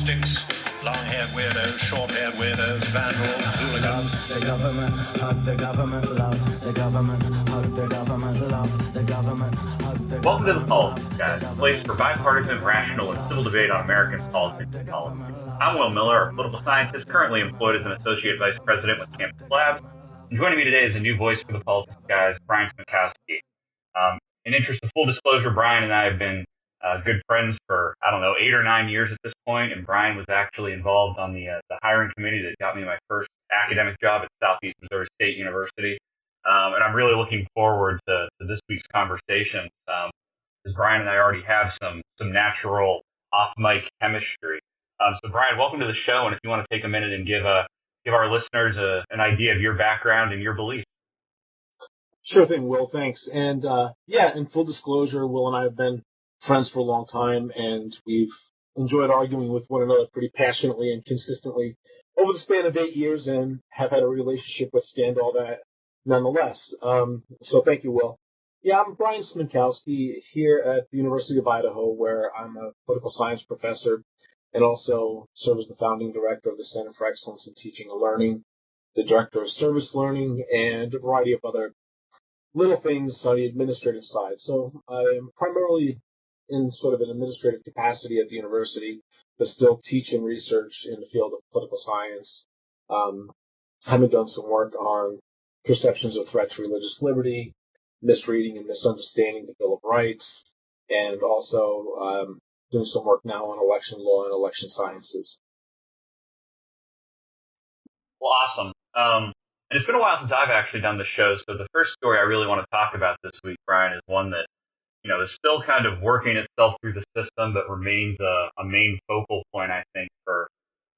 sticks, long-haired weirdos, short-haired weirdos, vandals, hooligans. The government, hug the government, love the government, hug the government, love the government, hug the government. Welcome to The Politics Guys, a place for bipartisan, rational, and civil debate on American politics and politics. I'm Will Mueller, a political scientist currently employed as an associate vice president with Campus Labs. And joining me today is a new voice for The Politics Guys, Brian Smikowski. In interest of full disclosure, Brian and I have been good friends for, 8 or 9 years at this point, and Brian was actually involved on the hiring committee that got me my first academic job at Southeast Missouri State University. And I'm really looking forward to this week's conversation, because Brian and I already have some natural off-mic chemistry. So Brian, welcome to the show, and if you want to take a minute and give our listeners an idea of your background and your beliefs. Sure thing, Will. Thanks. And in full disclosure, Will and I have been friends for a long time, and we've enjoyed arguing with one another pretty passionately and consistently over the span of 8 years, and have had a relationship withstand all that nonetheless. So thank you, Will. Yeah, I'm Brian Smikowski here at the University of Idaho, where I'm a political science professor and also serve as the founding director of the Center for Excellence in Teaching and Learning, the director of service learning, and a variety of other little things on the administrative side. So I'm primarily in sort of an administrative capacity at the university, but still teach and research in the field of political science. Having done some work on perceptions of threat to religious liberty, misreading and misunderstanding the Bill of Rights, and also doing some work now on election law and election sciences. Well, awesome. And it's been a while since I've actually done the show, so the first story I really want to talk about this week, Brian, is one that is still kind of working itself through the system, but remains a main focal point, I think, for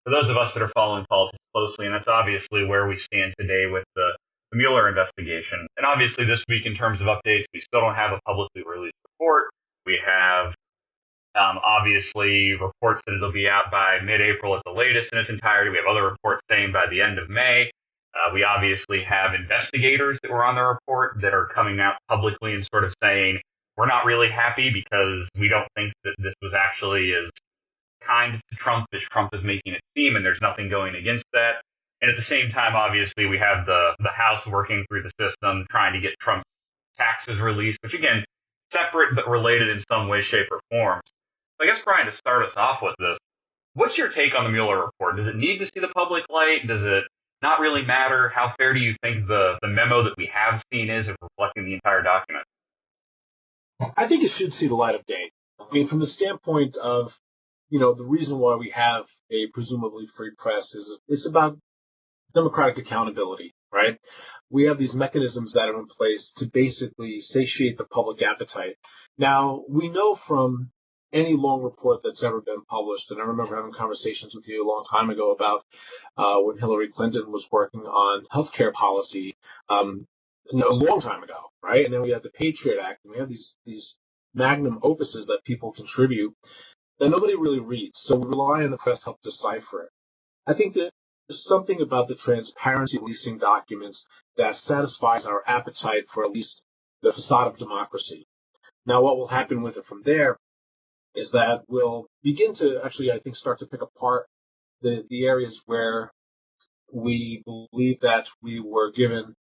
those of us that are following politics closely, and that's obviously where we stand today with the Mueller investigation. And obviously this week, in terms of updates, we still don't have a publicly released report. We have obviously reports that it'll be out by mid-April at the latest in its entirety. We have other reports saying by the end of May. We obviously have investigators that were on the report that are coming out publicly and sort of saying, we're not really happy because we don't think that this was actually as kind to Trump as Trump is making it seem, and there's nothing going against that. And at the same time, obviously, we have the House working through the system, trying to get Trump's taxes released, which, again, separate but related in some way, shape, or form. So I guess, Brian, to start us off with this, what's your take on the Mueller report? Does it need to see the public light? Does it not really matter? How fair do you think the memo that we have seen is of reflecting the entire document? I think it should see the light of day. I mean, from the standpoint of, the reason why we have a presumably free press is it's about democratic accountability, right? We have these mechanisms that are in place to basically satiate the public appetite. Now, we know from any long report that's ever been published, and I remember having conversations with you a long time ago about when Hillary Clinton was working on healthcare policy, a long time ago, right? And then we had the Patriot Act, and we have these magnum opuses that people contribute that nobody really reads. So we rely on the press to help decipher it. I think that there's something about the transparency of releasing documents that satisfies our appetite for at least the facade of democracy. Now, what will happen with it from there is that we'll begin to actually, I think, start to pick apart the areas where we believe that we were given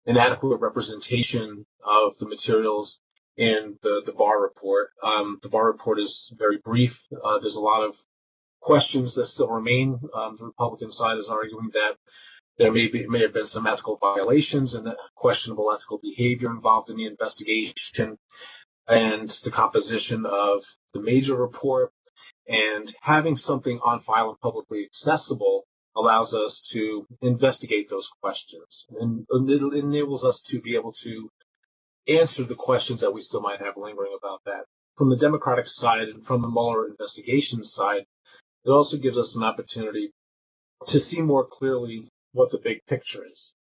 an adequate representation of the materials in the Barr report. The Barr report is very brief. There's a lot of questions that still remain. The Republican side is arguing that there may have been some ethical violations and questionable ethical behavior involved in the investigation and the composition of the major report. And having something on file and publicly accessible allows us to investigate those questions, and it enables us to be able to answer the questions that we still might have lingering about that. From the Democratic side and from the Mueller investigation side, it also gives us an opportunity to see more clearly what the big picture is.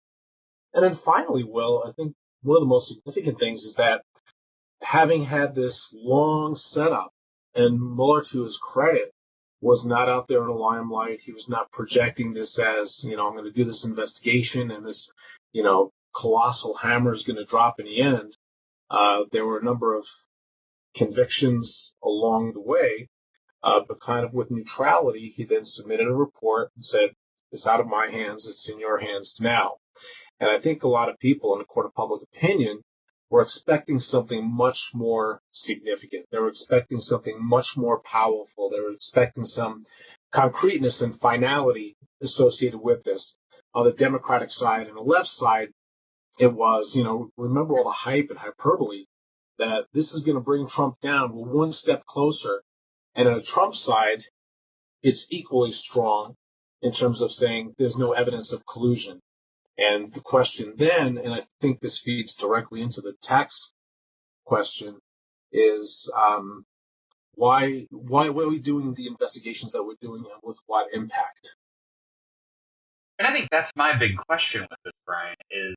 And then finally, Will, I think one of the most significant things is that having had this long setup, and Mueller, to his credit, was not out there in the limelight. He was not projecting this as, I'm going to do this investigation and this, colossal hammer is going to drop in the end. There were a number of convictions along the way. But kind of with neutrality, he then submitted a report and said, it's out of my hands, it's in your hands now. And I think a lot of people in the court of public opinion were expecting something much more significant. They were expecting something much more powerful. They were expecting some concreteness and finality associated with this. On the Democratic side and the left side, it was, remember all the hype and hyperbole that this is going to bring Trump down. We're one step closer. And on the Trump side, it's equally strong in terms of saying there's no evidence of collusion. And the question then, and I think this feeds directly into the tax question, is why are we doing the investigations that we're doing and with what impact? And I think that's my big question with this, Brian, is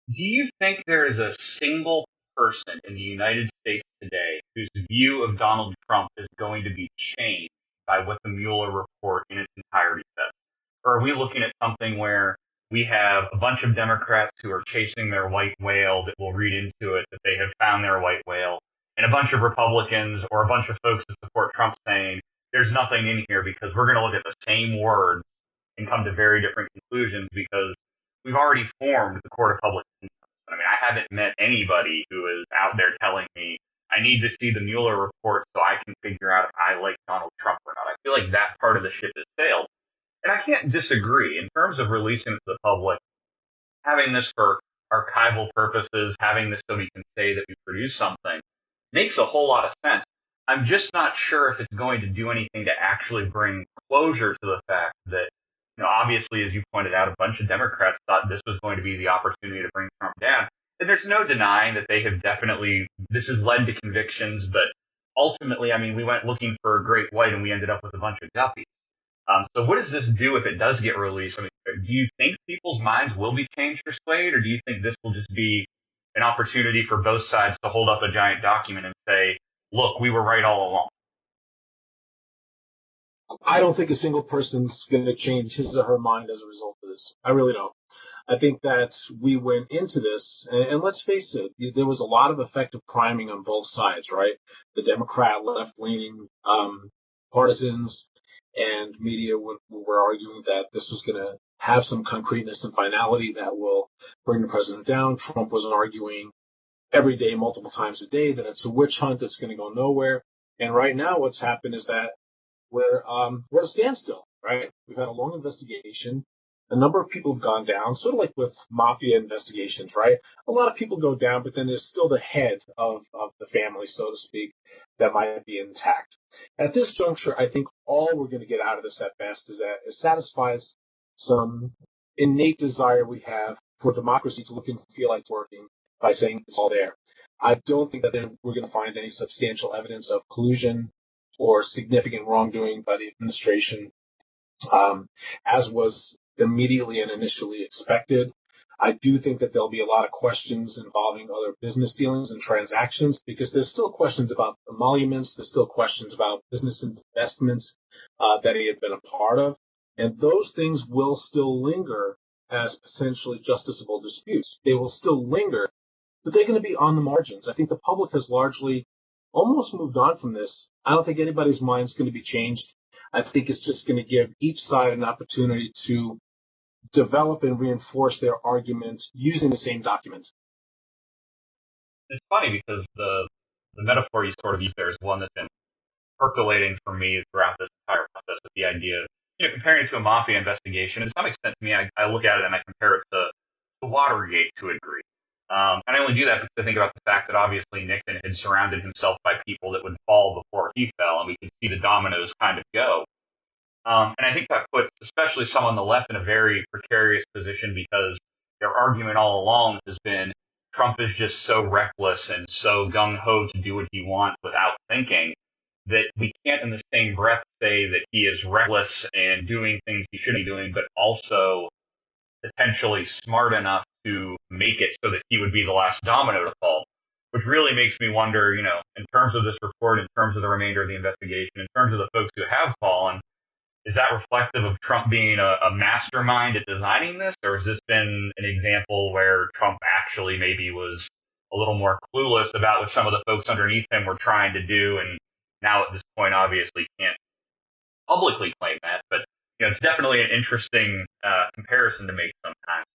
do you think there is a single person in the United States today whose view of Donald Trump is going to be changed by what the Mueller report in its entirety says? Or are we looking at something where we have a bunch of Democrats who are chasing their white whale that will read into it that they have found their white whale, and a bunch of Republicans or a bunch of folks that support Trump saying there's nothing in here because we're going to look at the same words and come to very different conclusions because we've already formed the court of public opinion. I mean, I haven't met anybody who is out there telling me I need to see the Mueller report so I can figure out if I like Donald Trump or not. I feel like that part of the ship has sailed. And I can't disagree in terms of releasing it to the public, having this for archival purposes, having this so we can say that we produced something makes a whole lot of sense. I'm just not sure if it's going to do anything to actually bring closure to the fact that, obviously, as you pointed out, a bunch of Democrats thought this was going to be the opportunity to bring Trump down. And there's no denying that they have definitely, this has led to convictions, but ultimately, I mean, we went looking for a great white and we ended up with a bunch of guppies. So what does this do if it does get released? I mean, do you think people's minds will be changed or swayed, or do you think this will just be an opportunity for both sides to hold up a giant document and say, look, we were right all along? I don't think a single person's going to change his or her mind as a result of this. I really don't. I think that we went into this, and let's face it, there was a lot of effective priming on both sides, right? The Democrat left-leaning partisans and media were arguing that this was going to have some concreteness and finality that will bring the president down. Trump was arguing every day, multiple times a day, that it's a witch hunt, it's going to go nowhere. And right now what's happened is that we're at a standstill, right? We've had a long investigation. A number of people have gone down, sort of like with mafia investigations, right? A lot of people go down, but then there's still the head of the family, so to speak, that might be intact. At this juncture, I think all we're going to get out of this at best is that it satisfies some innate desire we have for democracy to look and feel like it's working by saying it's all there. I don't think that we're going to find any substantial evidence of collusion or significant wrongdoing by the administration, as was immediately and initially expected. I do think that there'll be a lot of questions involving other business dealings and transactions because there's still questions about emoluments. There's still questions about business investments that he had been a part of. And those things will still linger as potentially justiciable disputes. They will still linger, but they're going to be on the margins. I think the public has largely almost moved on from this. I don't think anybody's mind's going to be changed. I think it's just going to give each side an opportunity to develop and reinforce their argument using the same document. It's funny because the metaphor you sort of used there is one that's been percolating for me throughout this entire process with the idea of, comparing it to a mafia investigation. And to some extent, to me, I look at it and I compare it to Watergate to a degree. And I only do that because I think about the fact that obviously Nixon had surrounded himself by people that would fall before he fell, and we could see the dominoes kind of go. And I think that puts especially some on the left in a very precarious position because their argument all along has been Trump is just so reckless and so gung-ho to do what he wants without thinking that we can't in the same breath say that he is reckless and doing things he shouldn't be doing, but also potentially smart enough to make it so that he would be the last domino to fall, which really makes me wonder, in terms of this report, in terms of the remainder of the investigation, in terms of the folks who have fallen, is that reflective of Trump being a mastermind at designing this, or has this been an example where Trump actually maybe was a little more clueless about what some of the folks underneath him were trying to do and now at this point obviously can't publicly claim that, but it's definitely an interesting comparison to make sometimes.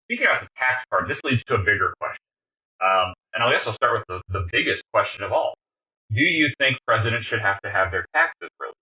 Speaking about the tax part, this leads to a bigger question. And I guess I'll start with the biggest question of all. Do you think presidents should have to have their taxes released?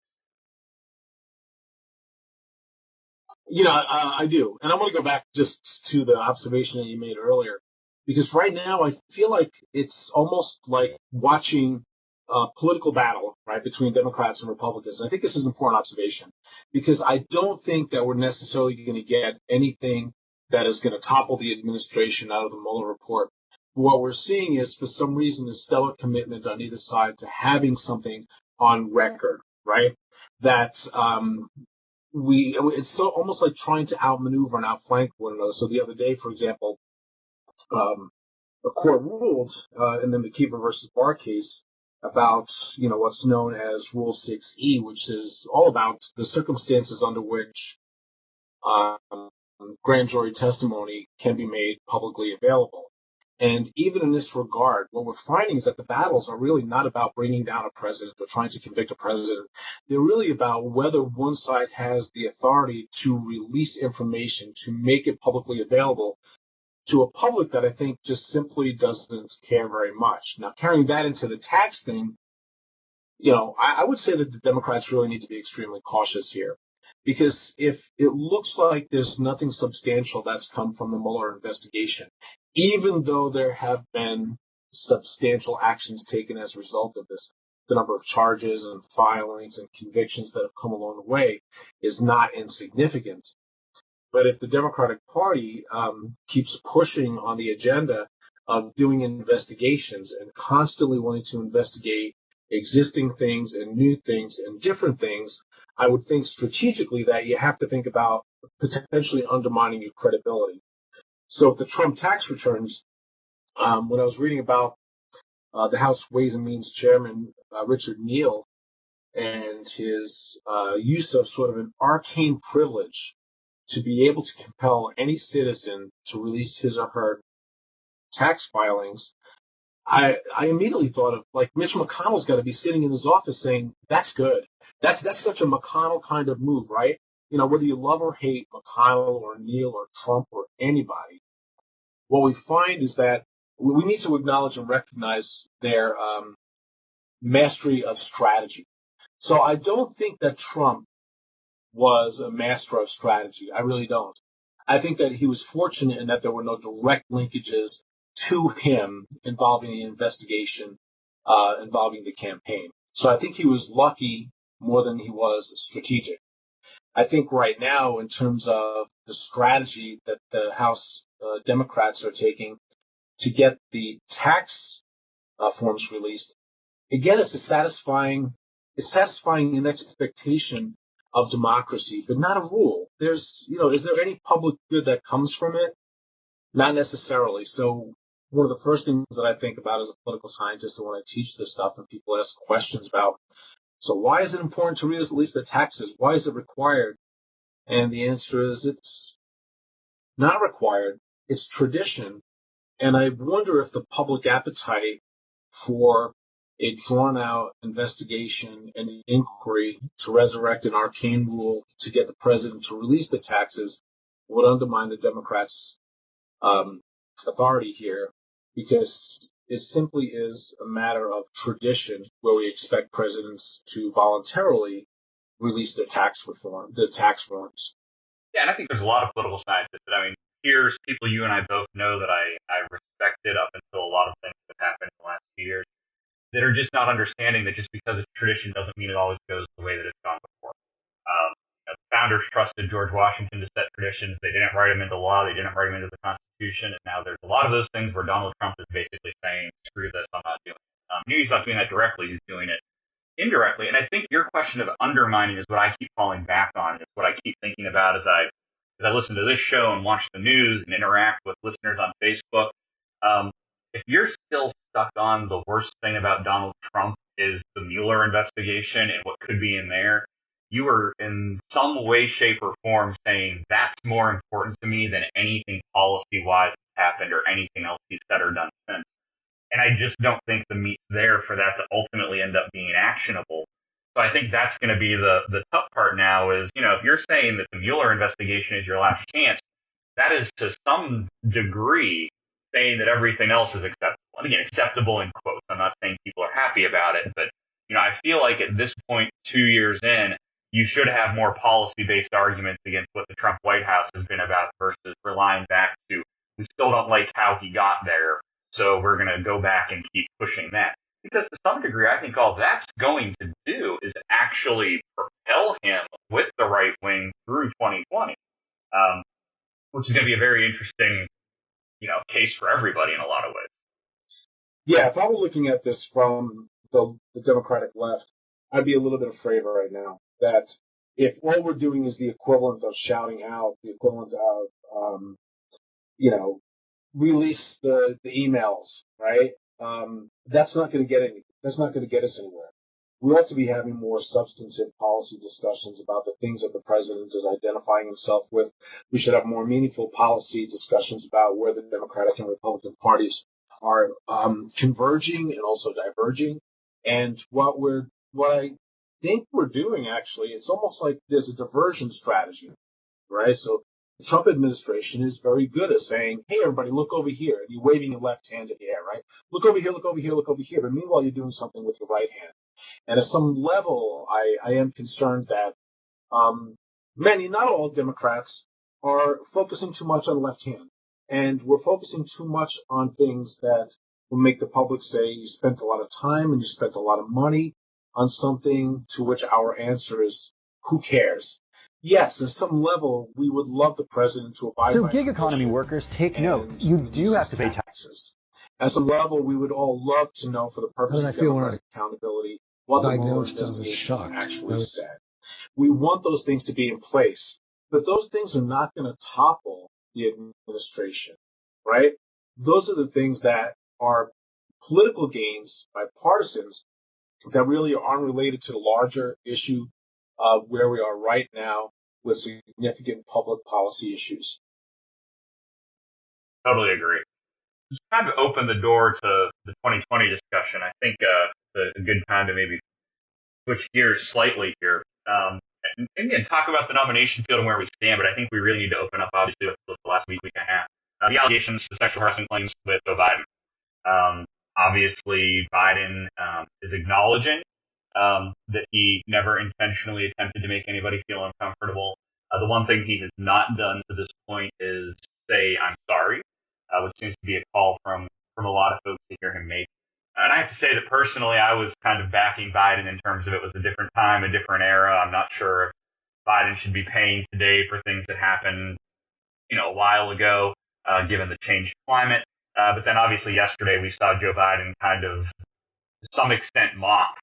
I do. And I want to go back just to the observation that you made earlier, because right now I feel like it's almost like watching a political battle, right, between Democrats and Republicans. And I think this is an important observation because I don't think that we're necessarily going to get anything that is going to topple the administration out of the Mueller report. What we're seeing is, for some reason, a stellar commitment on either side to having something on record, right? That it's so almost like trying to outmaneuver and outflank one another. So the other day, for example, the court ruled in the McKeever versus Barr case about what's known as Rule 6E, which is all about the circumstances under which grand jury testimony can be made publicly available. And even in this regard, what we're finding is that the battles are really not about bringing down a president or trying to convict a president. They're really about whether one side has the authority to release information, to make it publicly available to a public that I think just simply doesn't care very much. Now, carrying that into the tax thing, I would say that the Democrats really need to be extremely cautious here. Because if it looks like there's nothing substantial that's come from the Mueller investigation, even though there have been substantial actions taken as a result of this, the number of charges and filings and convictions that have come along the way is not insignificant. But if the Democratic Party keeps pushing on the agenda of doing investigations and constantly wanting to investigate existing things and new things and different things, I would think strategically that you have to think about potentially undermining your credibility. So with the Trump tax returns, when I was reading about the House Ways and Means Chairman Richard Neal and his use of sort of an arcane privilege to be able to compel any citizen to release his or her tax filings, I immediately thought of, like, Mitch McConnell's got to be sitting in his office saying, that's good. That's such a McConnell kind of move, right? Whether you love or hate McConnell or Neal or Trump or anybody, what we find is that we need to acknowledge and recognize their mastery of strategy. So I don't think that Trump was a master of strategy. I really don't. I think that he was fortunate in that there were no direct linkages to him involving the investigation, involving the campaign. So I think he was lucky more than he was strategic. I think right now, in terms of the strategy that the House Democrats are taking to get the tax forms released, again, it's satisfying an expectation of democracy, but not a rule. Is there any public good that comes from it? Not necessarily. So one of the first things that I think about as a political scientist when I teach this stuff and people ask questions about, so why is it important to release the taxes? Why is it required? And the answer is it's not required. It's tradition. And I wonder if the public appetite for a drawn-out investigation and inquiry to resurrect an arcane rule to get the president to release the taxes would undermine the Democrats' authority here, because it simply is a matter of tradition where we expect presidents to voluntarily release the tax forms. Yeah, and I think there's a lot of political scientists here's people you and I both know that I respected up until a lot of things that happened in the last few years that are just not understanding that just because it's tradition doesn't mean it always goes the way that it's gone before. The founders trusted George Washington to set traditions. They didn't write them into law. They didn't write them into the Constitution. And now there's a lot of those things where Donald Trump is basically saying, screw this, I'm not doing it. He's not doing that directly. He's doing it indirectly. And I think your question of undermining is what I keep falling back on. It's what I keep thinking about as I listen to this show and watch the news and interact with listeners on Facebook. If you're still stuck on the worst thing about Donald Trump is the Mueller investigation and what could be in there, you are in some way, shape, or form saying that's more important to me than anything policy-wise that's happened or anything else he's said or done since. And I just don't think the meat's there for that to ultimately end up being actionable. So I think that's going to be the tough part now is, if you're saying that the Mueller investigation is your last chance, that is to some degree saying that everything else is acceptable. And again, acceptable in quotes. I'm not saying people are happy about it, but I feel like at this point, 2 years in, you should have more policy-based arguments against what the Trump White House has been about versus relying back to we still don't like how he got there, so we're going to go back and keep pushing that. Because to some degree, I think all that's going to do is actually propel him with the right wing through 2020. Which is going to be a very interesting, case for everybody in a lot of ways. Yeah, if I were looking at this from the Democratic left, I'd be a little bit afraid right now that if all we're doing is the equivalent of shouting out, the equivalent of, release the emails, right? That's not going to get anything. That's not going to get us anywhere. We ought to be having more substantive policy discussions about the things that the president is identifying himself with. We should have more meaningful policy discussions about where the Democratic and Republican parties are converging and also diverging. And what I think we're doing, actually, it's almost like there's a diversion strategy, right? So the Trump administration is very good at saying, hey, everybody, look over here. And you're waving your left hand in the air, right? Look over here, look over here, look over here. But meanwhile, you're doing something with your right hand. And at some level, I am concerned that many, not all Democrats are focusing too much on the left hand. And we're focusing too much on things that will make the public say you spent a lot of time and you spent a lot of money on something to which our answer is, who cares? Yes, at some level, we would love the president to abide by So gig economy workers, take note. You do have to pay taxes. At some level, we would all love to know for the purpose of democratic accountability what the Mueller investigation actually said. We want those things to be in place, but those things are not going to topple the administration, right? Those are the things that are political gains by partisans that really aren't related to the larger issue of where we are right now with significant public policy issues. Totally agree. Just kind of open the door to the 2020 discussion. I think it's a good time to maybe switch gears slightly here. And again, talk about the nomination field and where we stand, but I think we really need to open up, obviously, with the last week and a half. The allegations, the sexual harassment claims with Joe Biden. Obviously, Biden is acknowledging that he never intentionally attempted to make anybody feel uncomfortable. The one thing he has not done to this point is say, I'm sorry, which seems to be a call from a lot of folks to hear him make. And I have to say that personally, I was kind of backing Biden in terms of it was a different time, a different era. I'm not sure if Biden should be paying today for things that happened, a while ago, given the changed climate. But then obviously yesterday we saw Joe Biden kind of, to some extent, mock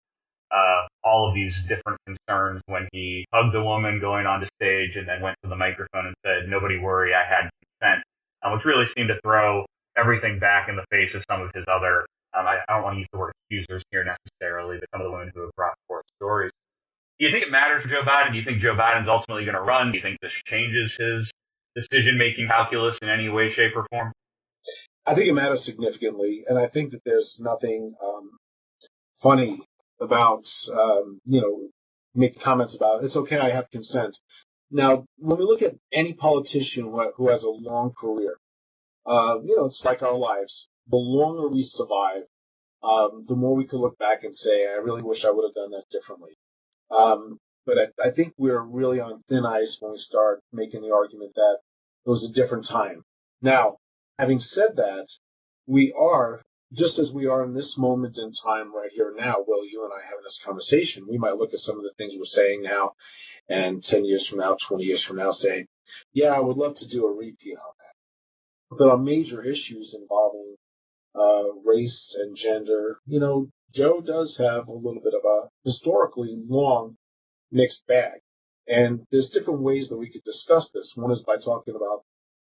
all of these different concerns when he hugged a woman going onto stage and then went to the microphone and said, nobody worry, I had consent, which really seemed to throw everything back in the face of some of his other, I don't want to use the word accusers here necessarily, but some of the women who have brought forth stories. Do you think it matters for Joe Biden? Do you think Joe Biden's ultimately going to run? Do you think this changes his decision-making calculus in any way, shape, or form? I think it matters significantly, and I think that there's nothing funny about, making comments about, it's okay, I have consent. Now, when we look at any politician who has a long career, it's like our lives. The longer we survive, the more we can look back and say, I really wish I would have done that differently. But I think we're really on thin ice when we start making the argument that it was a different time. Now, having said that, we are, just as we are in this moment in time right here now, Will, you and I having this conversation, we might look at some of the things we're saying now and 10 years from now, 20 years from now say, yeah, I would love to do a repeat on that. But on major issues involving race and gender, Joe does have a little bit of a historically long mixed bag. And there's different ways that we could discuss this. One is by talking about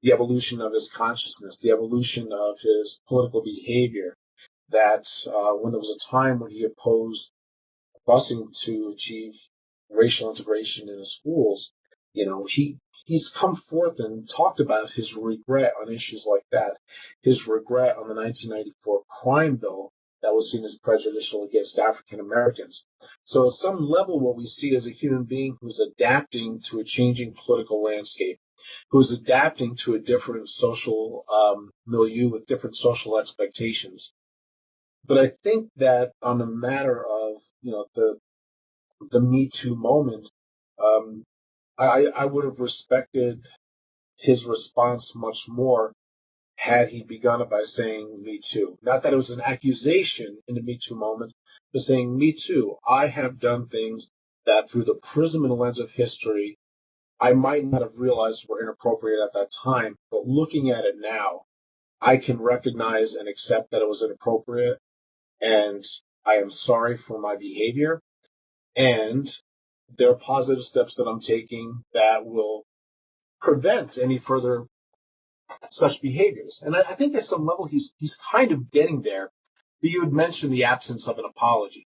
the evolution of his consciousness, the evolution of his political behavior, that when there was a time when he opposed busing to achieve racial integration in his schools, He's come forth and talked about his regret on issues like that, his regret on the 1994 crime bill that was seen as prejudicial against African Americans. So at some level, what we see is a human being who's adapting to a changing political landscape, who's adapting to a different social milieu with different social expectations. But I think that on the matter of, the Me Too moment, I would have respected his response much more had he begun it by saying Me Too. Not that it was an accusation in the Me Too moment, but saying Me Too. I have done things that through the prism and lens of history, I might not have realized were inappropriate at that time, but looking at it now, I can recognize and accept that it was inappropriate, and I am sorry for my behavior, and there are positive steps that I'm taking that will prevent any further such behaviors. And I think at some level he's kind of getting there. But you had mentioned the absence of an apology.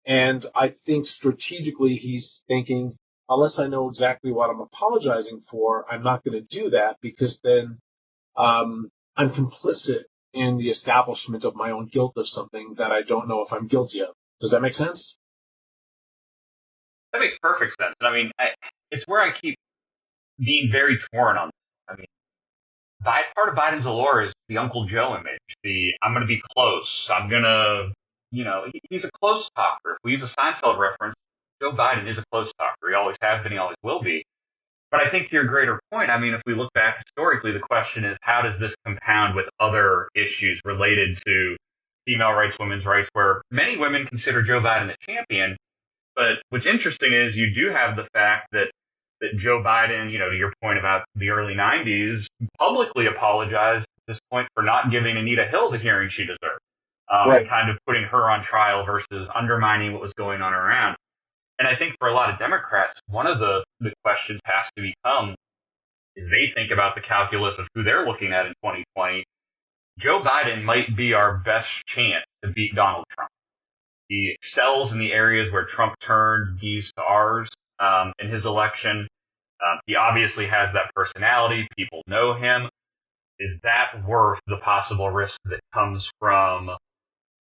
And I think strategically he's thinking, unless I know exactly what I'm apologizing for, I'm not going to do that, because then I'm complicit in the establishment of my own guilt of something that I don't know if I'm guilty of. Does that make sense? That makes perfect sense. And I mean, it's where I keep being very torn on this. I mean, part of Biden's allure is the Uncle Joe image. I'm going to be close. I'm going to, he's a close talker. If we use a Seinfeld reference, Joe Biden is a close talker. He always has been. He always will be. But I think to your greater point, I mean, if we look back historically, the question is, how does this compound with other issues related to female rights, women's rights, where many women consider Joe Biden a champion? But what's interesting is you do have the fact that Joe Biden, to your point about the early 90s, publicly apologized at this point for not giving Anita Hill the hearing she deserved, Right. and kind of putting her on trial versus undermining what was going on around. And I think for a lot of Democrats, one of the questions has to become, as they think about the calculus of who they're looking at in 2020, Joe Biden might be our best chance to beat Donald Trump. He excels in the areas where Trump turned D's to R's in his election. He obviously has that personality. People know him. Is that worth the possible risk that comes from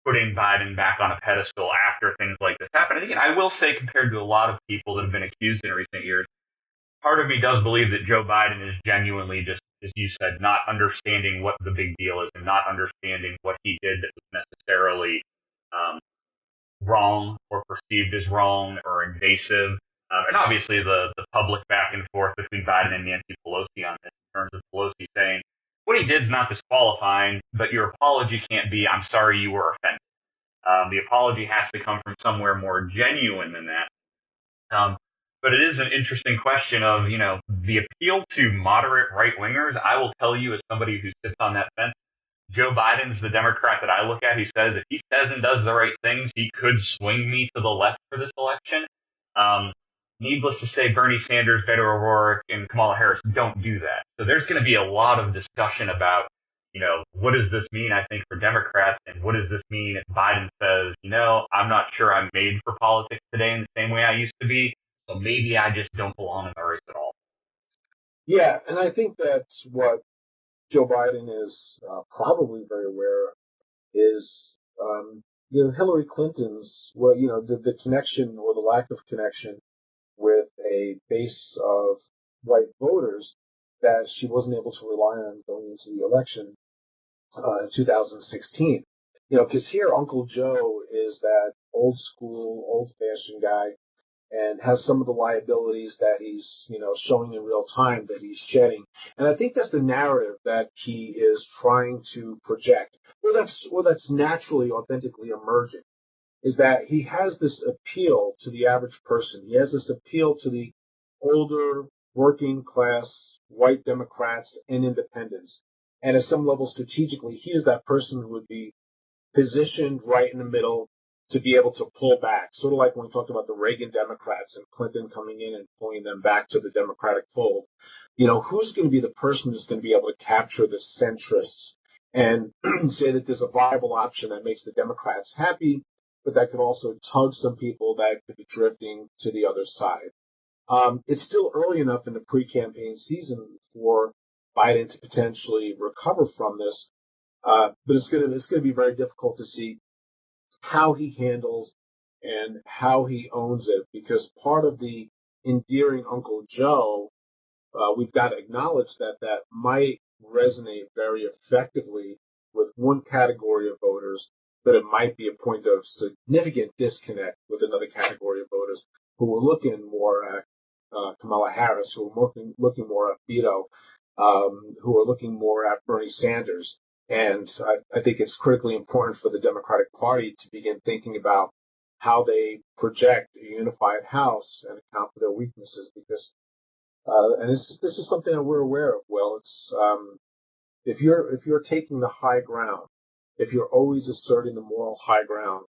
putting Biden back on a pedestal after things like this happen? And again, I will say, compared to a lot of people that have been accused in recent years, part of me does believe that Joe Biden is genuinely just, as you said, not understanding what the big deal is and not understanding what he did that was necessarily wrong or perceived as wrong or invasive. And obviously the public back and forth between Biden and Nancy Pelosi on this, in terms of Pelosi saying, what he did is not disqualifying, but your apology can't be, I'm sorry you were offended. The apology has to come from somewhere more genuine than that. But it is an interesting question of, the appeal to moderate right-wingers. I will tell you, as somebody who sits on that fence, Joe Biden's the Democrat that I look at. He says if he says and does the right things, he could swing me to the left for this election. Needless to say, Bernie Sanders, Beto O'Rourke, and Kamala Harris don't do that. So there's going to be a lot of discussion about, what does this mean, I think, for Democrats, and what does this mean if Biden says, I'm not sure I'm made for politics today in the same way I used to be, so maybe I just don't belong in the race at all. Yeah, and I think that's what Joe Biden is probably very aware of is, Hillary Clinton's, the connection or the lack of connection with a base of white voters that she wasn't able to rely on going into the election in 2016. Because here Uncle Joe is that old school, old fashioned guy and has some of the liabilities that he's, showing in real time that he's shedding. And I think that's the narrative that he is trying to project, or that's naturally, authentically emerging, is that he has this appeal to the average person. He has this appeal to the older, working class, white Democrats and independents. And at some level, strategically, he is that person who would be positioned right in the middle to be able to pull back, sort of like when we talked about the Reagan Democrats and Clinton coming in and pulling them back to the Democratic fold. Who's going to be the person who's going to be able to capture the centrists and say that there's a viable option that makes the Democrats happy, but that could also tug some people that could be drifting to the other side. It's still early enough in the pre-campaign season for Biden to potentially recover from this, but it's gonna be very difficult to see how he handles and how he owns it, because part of the endearing Uncle Joe, we've got to acknowledge that might resonate very effectively with one category of voters, but it might be a point of significant disconnect with another category of voters who are looking more at Kamala Harris, who are looking more at Beto, who are looking more at Bernie Sanders. And I think it's critically important for the Democratic Party to begin thinking about how they project a unified House and account for their weaknesses, because and this is something that we're aware of. Well, it's if you're taking the high ground, if you're always asserting the moral high ground,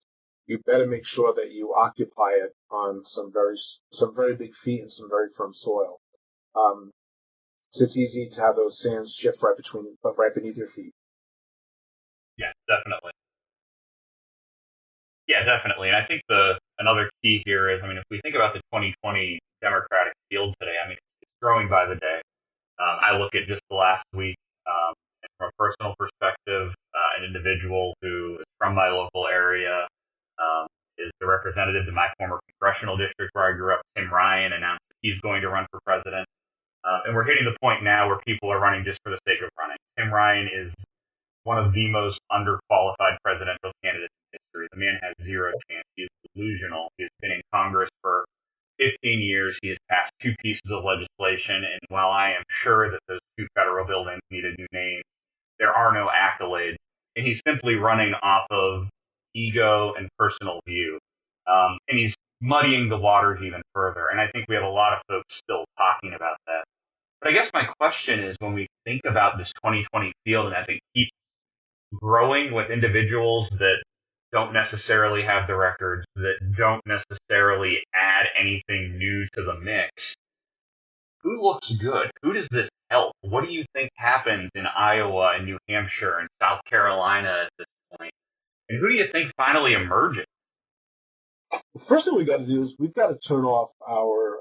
you better make sure that you occupy it on some very big feet and some very firm soil. So it's easy to have those sands shift right beneath your feet. Yeah, definitely. Yeah, definitely. And I think another key here is, I mean, if we think about the 2020 Democratic field today, I mean, it's growing by the day. I look at just the last week, and from a personal perspective, an individual who is from my local area, is the representative to my former congressional district where I grew up, Tim Ryan, announced that he's going to run for president. And we're hitting the point now where people are running just for the sake of running. Tim Ryan is one of the most underqualified presidential candidates in history. The man has zero chance. He is delusional. He has been in Congress for 15 years. He has passed two pieces of legislation, and while I am sure that those two federal buildings need a new name, there are no accolades, and he's simply running off of ego and personal view. And he's muddying the waters even further, and I think we have a lot of folks still talking about that. But I guess my question is, when we think about this 2020 field, and I think keep growing with individuals that don't necessarily have the records, that don't necessarily add anything new to the mix, who looks good? Who does this help? What do you think happens in Iowa and New Hampshire and South Carolina at this point? And who do you think finally emerges? The first thing we got to do is we've got to turn off our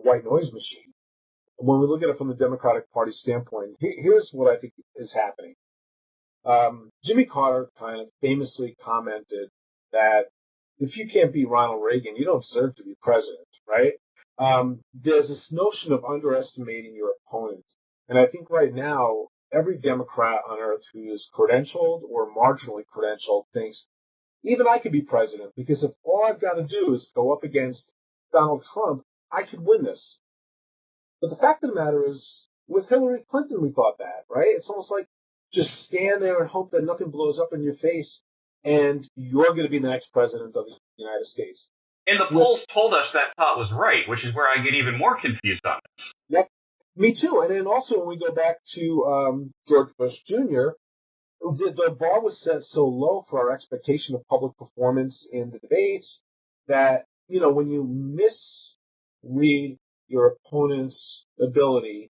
white noise machine. When we look at it from the Democratic Party standpoint, here's what I think is happening. Jimmy Carter kind of famously commented that if you can't beat Ronald Reagan, you don't deserve to be president, right? There's this notion of underestimating your opponent. And I think right now, every Democrat on earth who is credentialed or marginally credentialed thinks, even I could be president, because if all I've got to do is go up against Donald Trump, I could win this. But the fact of the matter is, with Hillary Clinton, we thought that, right? It's almost like just stand there and hope that nothing blows up in your face and you're going to be the next president of the United States. And the polls told us that thought was right, which is where I get even more confused on this. Yep, me too. And then also when we go back to George Bush Jr., the bar was set so low for our expectation of public performance in the debates that, you know, when you misread your opponent's ability,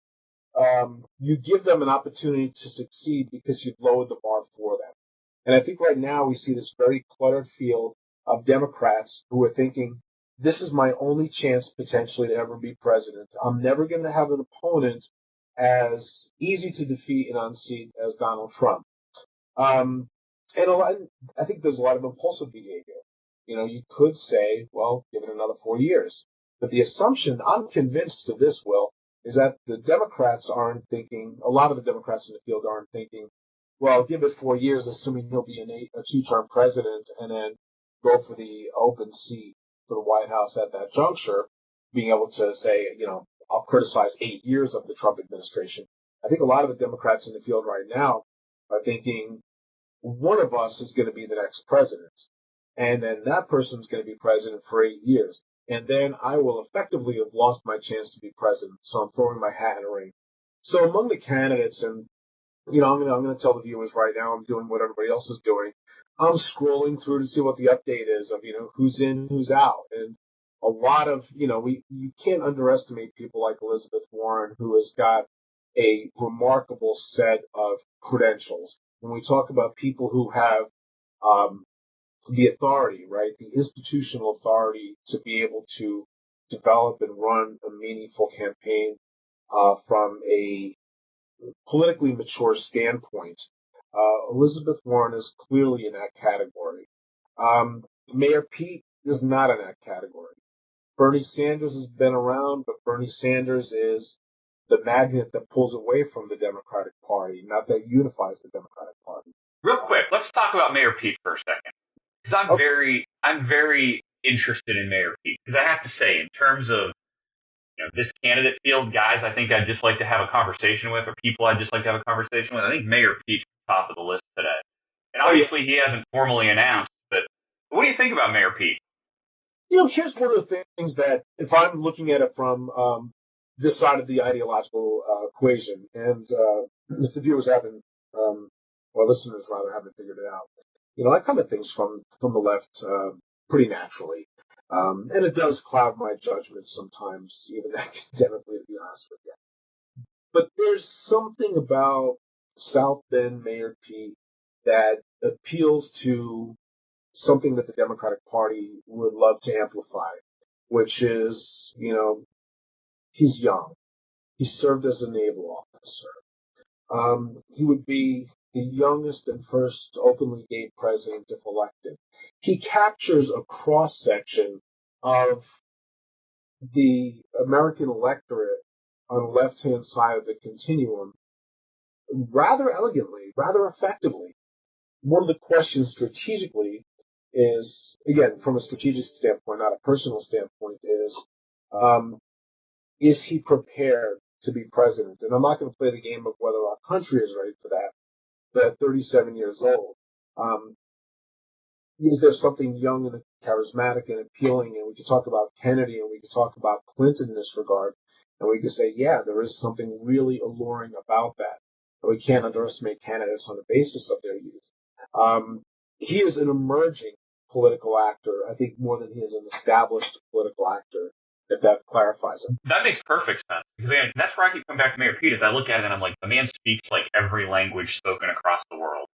you give them an opportunity to succeed because you've lowered the bar for them. And I think right now we see this very cluttered field of Democrats who are thinking, this is my only chance potentially to ever be president. I'm never going to have an opponent as easy to defeat and unseat as Donald Trump. And I think there's a lot of impulsive behavior. You know, you could say, well, give it another 4 years. But the assumption, I'm convinced of this, Will, is that the Democrats aren't thinking, a lot of the Democrats in the field aren't thinking, well, give it 4 years, assuming he'll be a two-term president, and then go for the open seat for the White House at that juncture, being able to say, you know, I'll criticize 8 years of the Trump administration. I think a lot of the Democrats in the field right now are thinking, one of us is going to be the next president, and then that person's going to be president for 8 years. And then I will effectively have lost my chance to be president. So I'm throwing my hat in a ring. So among the candidates, and you know, I'm going to tell the viewers right now, I'm doing what everybody else is doing. I'm scrolling through to see what the update is of, you know, who's in, who's out. And a lot of, you know, you can't underestimate people like Elizabeth Warren, who has got a remarkable set of credentials. When we talk about people who have, the authority, right? The institutional authority to be able to develop and run a meaningful campaign from a politically mature standpoint. Elizabeth Warren is clearly in that category. Mayor Pete is not in that category. Bernie Sanders has been around, but Bernie Sanders is the magnet that pulls away from the Democratic Party, not that unifies the Democratic Party. Real quick, let's talk about Mayor Pete for a second, because I'm very interested in Mayor Pete. Because I have to say, in terms of this candidate field, guys, I think I'd just like to have a conversation with, or people I'd just like to have a conversation with. I think Mayor Pete's top of the list today, and obviously he hasn't formally announced. But what do you think about Mayor Pete? Here's one of the things that, if I'm looking at it from this side of the ideological equation, and if the viewers haven't, or listeners rather, haven't figured it out, I come at things from the left pretty naturally, and it does cloud my judgment sometimes, even academically, to be honest with you. But there's something about South Bend Mayor Pete that appeals to something that the Democratic Party would love to amplify, which is, he's young. He served as a naval officer. He would be the youngest and first openly gay president if elected. He captures a cross-section of the American electorate on the left-hand side of the continuum rather elegantly, rather effectively. One of the questions strategically is, again, from a strategic standpoint, not a personal standpoint, is he prepared to be president? And I'm not going to play the game of whether our country is ready for that, but at 37 years old, is there something young and charismatic and appealing? And we could talk about Kennedy and we could talk about Clinton in this regard. And we could say, yeah, there is something really alluring about that. And we can't underestimate candidates on the basis of their youth. He is an emerging political actor, I think, more than he is an established political actor, if that clarifies it. That makes perfect sense. Because again, that's where I keep coming back to Mayor Pete. As I look at it and I'm like, the man speaks like every language spoken across the world.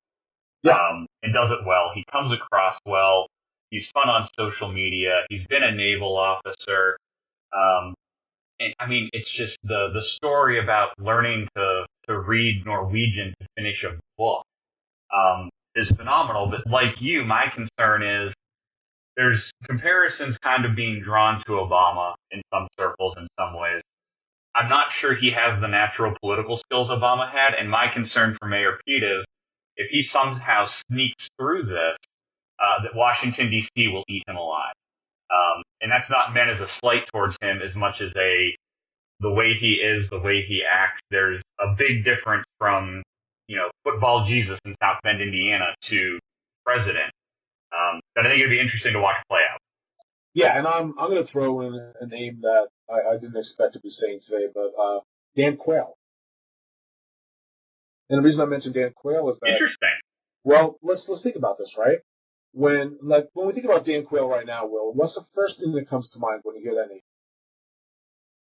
Yeah. And does it well. He comes across well. He's fun on social media. He's been a naval officer. And I mean, it's just the story about learning to read Norwegian to finish a book is phenomenal. But like you, my concern is there's comparisons kind of being drawn to Obama in some circles in some ways. I'm not sure he has the natural political skills Obama had, and my concern for Mayor Pete is if he somehow sneaks through this, that Washington, D.C. will eat him alive. And that's not meant as a slight towards him as much as the way he is, the way he acts. There's a big difference from, football Jesus in South Bend, Indiana to president. That I think it'd be interesting to watch play out. Yeah, and I'm going to throw in a name that I didn't expect to be saying today, but Dan Quayle. And the reason I mentioned Dan Quayle is that Interesting. Well, let's think about this, right? When we think about Dan Quayle right now, Will, what's the first thing that comes to mind when you hear that name?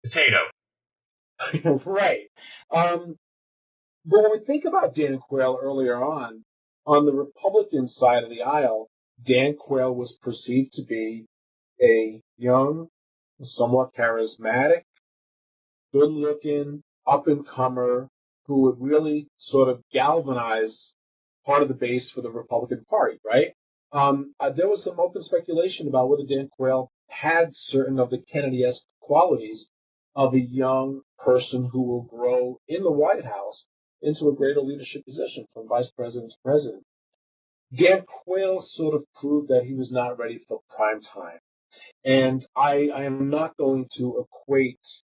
Potato. Right. But when we think about Dan Quayle earlier on the Republican side of the aisle, Dan Quayle was perceived to be a young, somewhat charismatic, good-looking, up-and-comer who would really sort of galvanize part of the base for the Republican Party, right? There was some open speculation about whether Dan Quayle had certain of the Kennedy-esque qualities of a young person who will grow in the White House into a greater leadership position from vice president to president. Dan Quayle sort of proved that he was not ready for prime time. And I am not going to equate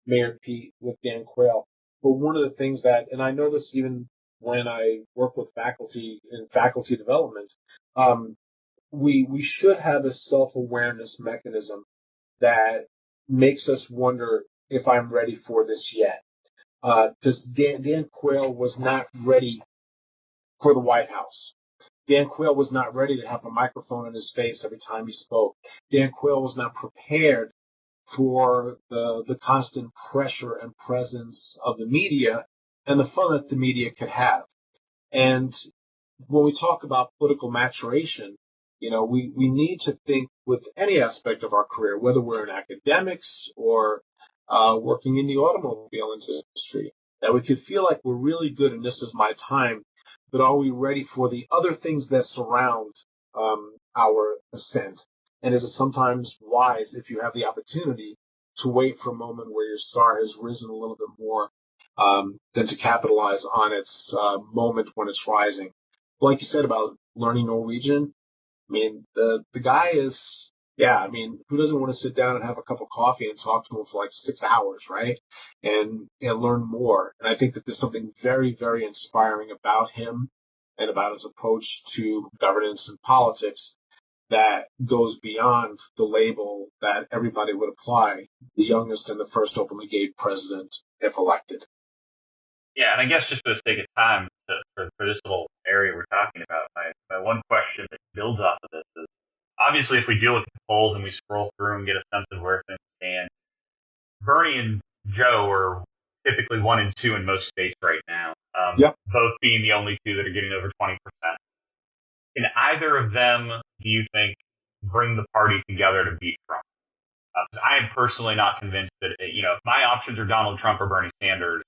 Mayor Pete with Dan Quayle, but one of the things that, and I know this even when I work with faculty in faculty development, we should have a self-awareness mechanism that makes us wonder if I'm ready for this yet. Because Dan Quayle was not ready for the White House. Dan Quayle was not ready to have a microphone in his face every time he spoke. Dan Quayle was not prepared for the constant pressure and presence of the media and the fun that the media could have. And when we talk about political maturation, We need to think with any aspect of our career, whether we're in academics or working in the automobile industry, that we could feel like we're really good and this is my time, but are we ready for the other things that surround our ascent? And is it sometimes wise, if you have the opportunity, to wait for a moment where your star has risen a little bit more than to capitalize on its moment when it's rising? Like you said about learning Norwegian, I mean, the guy is, who doesn't want to sit down and have a cup of coffee and talk to him for like 6 hours, right? And learn more. And I think that there's something very, very inspiring about him and about his approach to governance and politics that goes beyond the label that everybody would apply, the youngest and the first openly gay president if elected. Yeah, and I guess just for the sake of time, for this little area we're talking about, my one question that builds off of this is, obviously, if we do look at the polls and we scroll through and get a sense of where things stand, Bernie and Joe are typically 1 and 2 in most states right now, Yep. both being the only two that are getting over 20%. Can either of them, do you think, bring the party together to beat Trump? I am personally not convinced that, if my options are Donald Trump or Bernie Sanders,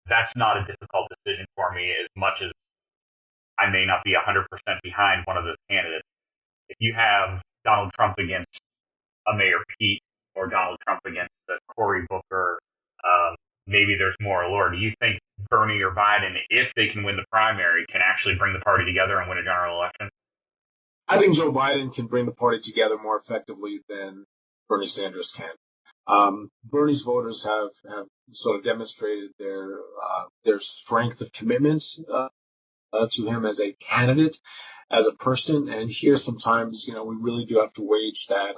that's not a difficult decision for me, as much as I may not be 100% behind one of those candidates. If you have Donald Trump against a Mayor Pete or Donald Trump against Cory Booker, maybe there's more allure. Do you think Bernie or Biden, if they can win the primary, can actually bring the party together and win a general election? I think Joe Biden can bring the party together more effectively than Bernie Sanders can. Bernie's voters have sort of demonstrated their strength of commitment to him as a candidate, as a person. And here sometimes, we really do have to wage that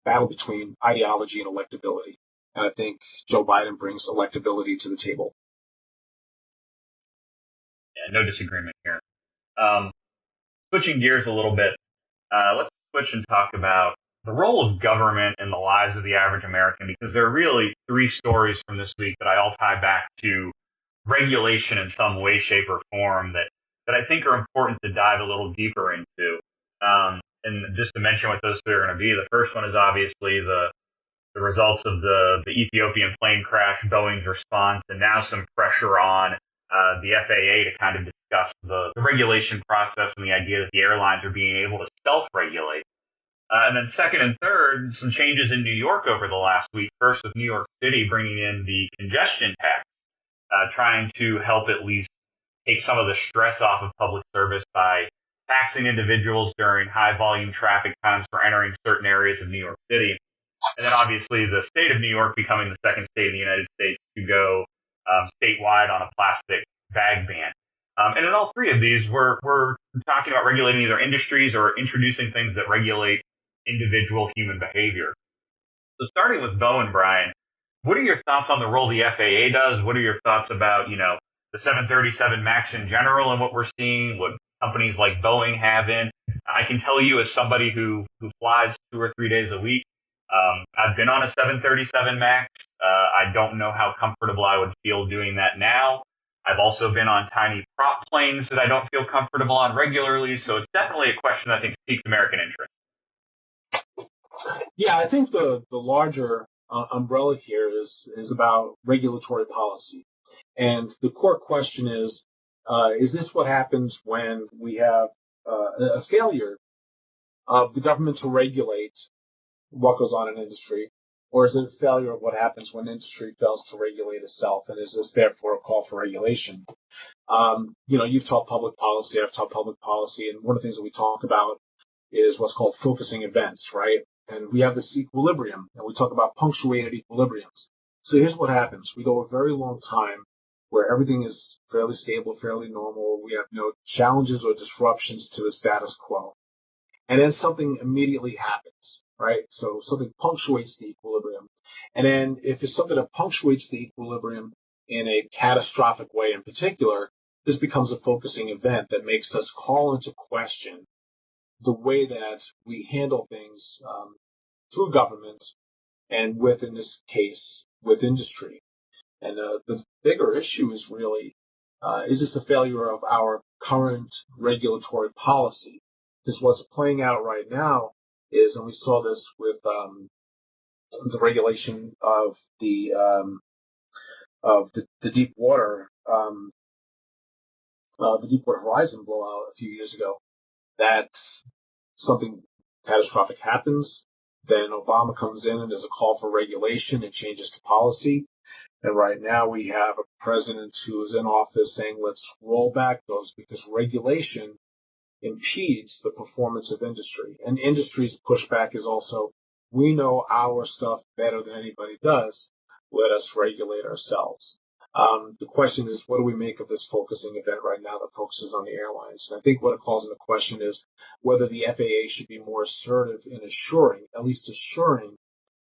battle between ideology and electability. And I think Joe Biden brings electability to the table. Yeah, no disagreement here. Switching gears a little bit, let's switch and talk about the role of government in the lives of the average American, because there are really 3 stories from this week that I all tie back to regulation in some way, shape, or form that I think are important to dive a little deeper into. And just to mention what those 3 are going to be, the first one is obviously the results of the Ethiopian plane crash, Boeing's response, and now some pressure on the FAA to kind of discuss the regulation process and the idea that the airlines are being able to self-regulate. And then second and third, some changes in New York over the last week. First with New York City bringing in the congestion tax, trying to help at least take some of the stress off of public service by taxing individuals during high volume traffic times for entering certain areas of New York City. And then obviously the state of New York becoming the second state in the United States to go statewide on a plastic bag ban. And in all 3 of these, we're talking about regulating either industries or introducing things that regulate individual human behavior. So starting with Bo and Brian, what are your thoughts on the role the FAA does? What are your thoughts about, the 737 MAX in general and what we're seeing, what companies like Boeing have in? I can tell you as somebody who flies 2 or 3 days a week, I've been on a 737 MAX. I don't know how comfortable I would feel doing that now. I've also been on tiny prop planes that I don't feel comfortable on regularly. So it's definitely a question that I think piques American interest. Yeah, I think the larger umbrella here is about regulatory policy. And the core question is this what happens when we have a failure of the government to regulate what goes on in industry? Or is it a failure of what happens when industry fails to regulate itself? And is this therefore a call for regulation? You've taught public policy, I've taught public policy, and one of the things that we talk about is what's called focusing events, right? And we have this equilibrium, and we talk about punctuated equilibriums. So here's what happens. We go a very long time where everything is fairly stable, fairly normal. We have no challenges or disruptions to the status quo. And then something immediately happens, right? So something punctuates the equilibrium. And then if it's something that punctuates the equilibrium in a catastrophic way in particular, this becomes a focusing event that makes us call into question the way that we handle things through government and with, in this case, with industry. And the bigger issue is really, is this a failure of our current regulatory policy? Because what's playing out right now is, and we saw this with the regulation of the Deepwater Horizon blowout a few years ago, that something catastrophic happens, then Obama comes in and there's a call for regulation and changes to policy. And right now we have a president who is in office saying, let's roll back those because regulation impedes the performance of industry. And industry's pushback is also, we know our stuff better than anybody does. Let us regulate ourselves. The question is, what do we make of this focusing event right now that focuses on the airlines? And I think what it calls into question is whether the FAA should be more assertive in assuring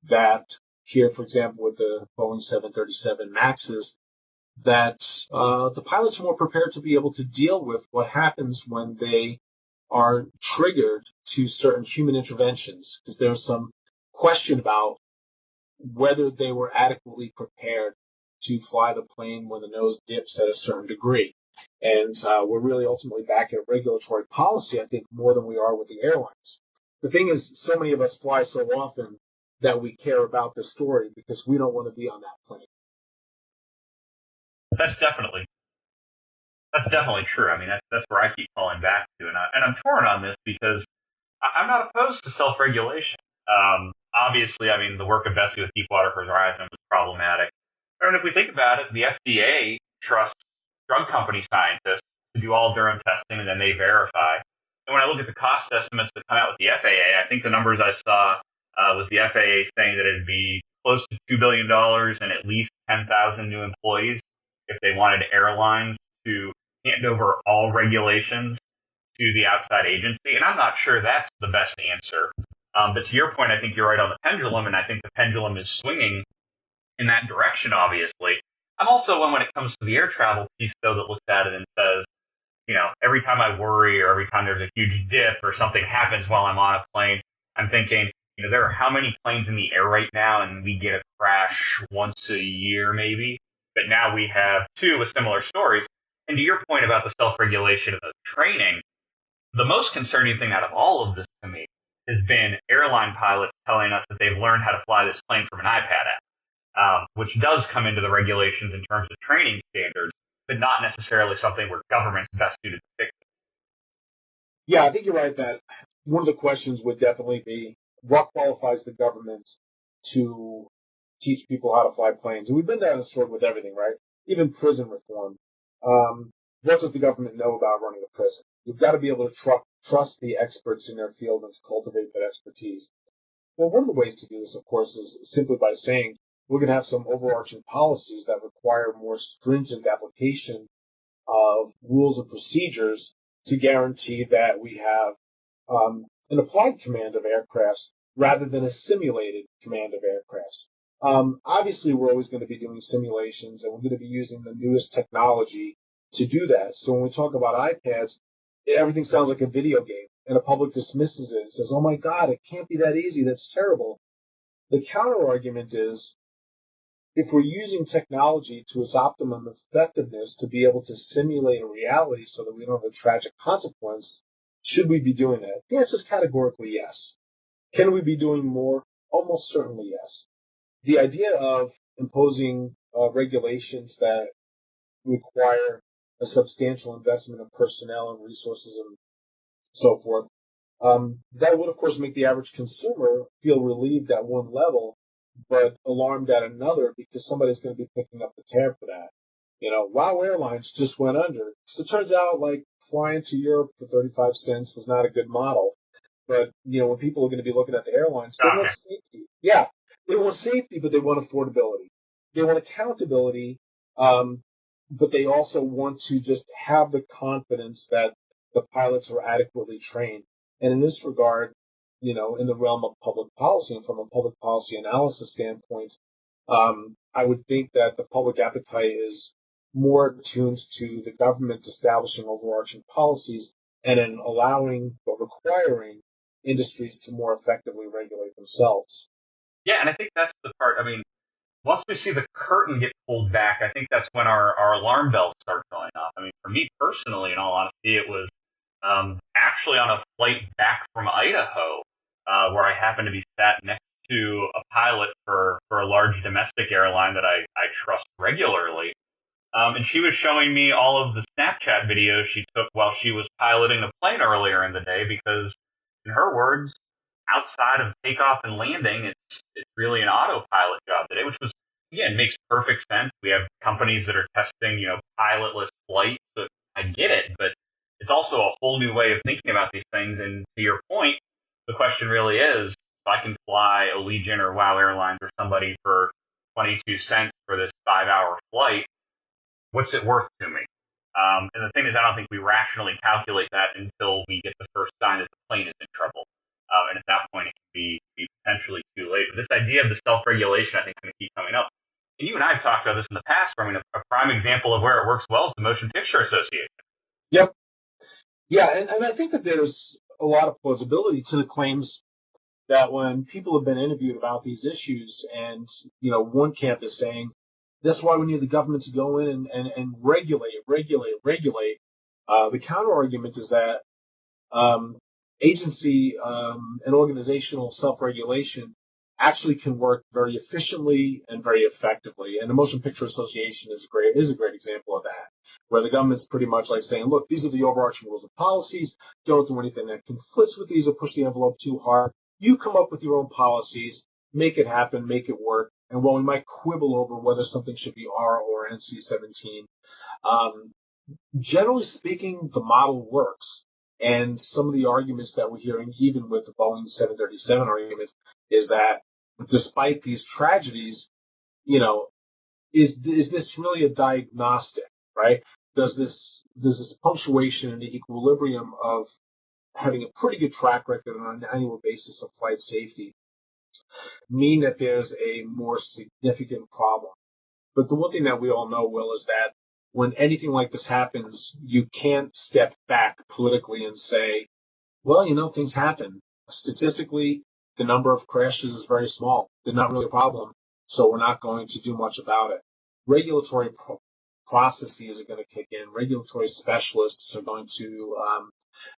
that here, for example, with the Boeing 737 MAXs, that the pilots are more prepared to be able to deal with what happens when they are triggered to certain human interventions, because there's some question about whether they were adequately prepared to fly the plane when the nose dips at a certain degree. And we're really ultimately back at regulatory policy, I think, more than we are with the airlines. The thing is, so many of us fly so often that we care about this story because we don't want to be on that plane. That's definitely true. I mean, that's where I keep falling back to, and I'm torn on this because I'm not opposed to self-regulation. Obviously, I mean, the work of Bessie with Deepwater Horizon was problematic. And if we think about it, the FDA trusts drug company scientists to do all of their own testing, and then they verify. And when I look at the cost estimates that come out with the FAA, I think the numbers I saw was the FAA saying that it'd be close to $2 billion and at least 10,000 new employees if they wanted airlines to hand over all regulations to the outside agency. And I'm not sure that's the best answer. But to your point, I think you're right on the pendulum, and I think the pendulum is swinging in that direction, obviously. I'm also one when it comes to the air travel piece, though, that looks at it and says, you know, every time I worry or every time there's a huge dip or something happens while I'm on a plane, I'm thinking, you know, there are how many planes in the air right now, and we get a crash once a year maybe. But now we have two with similar stories. And to your point about the self-regulation of the training, the most concerning thing out of all of this to me has been airline pilots telling us that they've learned how to fly this plane from an iPad app, which does come into the regulations in terms of training standards, but not necessarily something where government's best suited to fix it. Yeah, I think you're right that one of the questions would definitely be what qualifies the government to teach people how to fly planes. And we've been down this road with everything, right? Even prison reform. What does the government know about running a prison? You've got to be able to trust the experts in their field and to cultivate that expertise. Well, one of the ways to do this, of course, is simply by saying we're going to have some overarching policies that require more stringent application of rules and procedures to guarantee that we have an applied command of aircrafts rather than a simulated command of aircrafts. Obviously, we're always going to be doing simulations, and we're going to be using the newest technology to do that. So when we talk about iPads, everything sounds like a video game, and the public dismisses it and says, oh my God, it can't be that easy. That's terrible. The counter argument is, if we're using technology to its optimum effectiveness to be able to simulate a reality so that we don't have a tragic consequence, should we be doing that? The answer is categorically yes. Can we be doing more? Almost certainly yes. The idea of imposing regulations that require a substantial investment of personnel and resources and so forth, that would, of course, make the average consumer feel relieved at one level, but alarmed at another because somebody's going to be picking up the tab for that. You know, Wow Airlines just went under. So it turns out, like, flying to Europe for 35 cents was not a good model. But, you know, when people are going to be looking at the airlines, they want safety. Yeah, they want safety, but they want affordability. They want accountability, but they also want to just have the confidence that the pilots are adequately trained. And in this regard, you know, in the realm of public policy and from a public policy analysis standpoint, I would think that the public appetite is more attuned to the government establishing overarching policies and in allowing or requiring industries to more effectively regulate themselves. Yeah, and I think that's the part. I mean, once we see the curtain get pulled back, I think that's when our alarm bells start going off. I mean, for me personally, in all honesty, it was actually on a flight back from Idaho, where I happened to be sat next to a pilot for a large domestic airline that I trust regularly. And she was showing me all of the Snapchat videos she took while she was piloting the plane earlier in the day because, in her words, outside of takeoff and landing, it's really an autopilot job today, which was, again, makes perfect sense. We have companies that are testing, pilotless flights, so I get it, but it's also a whole new way of thinking about these things. And to your point, the question really is, if I can fly Allegiant or WOW Airlines or somebody for 22 cents for this 5-hour flight, what's it worth to me? And the thing is, I don't think we rationally calculate that until we get the first sign that the plane is in trouble. And at that point, it can be potentially too late. But this idea of the self-regulation, I think, is going to keep coming up. And you and I have talked about this in the past. I mean, a prime example of where it works well is the Motion Picture Association. Yep. Yeah, and I think that there's a lot of plausibility to the claims that when people have been interviewed about these issues and, one camp is saying, this is why we need the government to go in and regulate. The counter argument is that agency and organizational self-regulation actually can work very efficiently and very effectively. And the Motion Picture Association is a great example of that, where the government's pretty much like saying, look, these are the overarching rules and policies. Don't do anything that conflicts with these or push the envelope too hard. You come up with your own policies, make it happen, make it work. And while we might quibble over whether something should be R or NC-17, generally speaking, the model works. And some of the arguments that we're hearing, even with the Boeing 737 argument, is that despite these tragedies, is this really a diagnostic, right? Does this punctuation and the equilibrium of having a pretty good track record on an annual basis of flight safety mean that there's a more significant problem? But the one thing that we all know, Will, is that when anything like this happens, you can't step back politically and say, well, things happen. Statistically, the number of crashes is very small. There's not really a problem, so we're not going to do much about it. Regulatory processes are going to kick in. Regulatory specialists are going to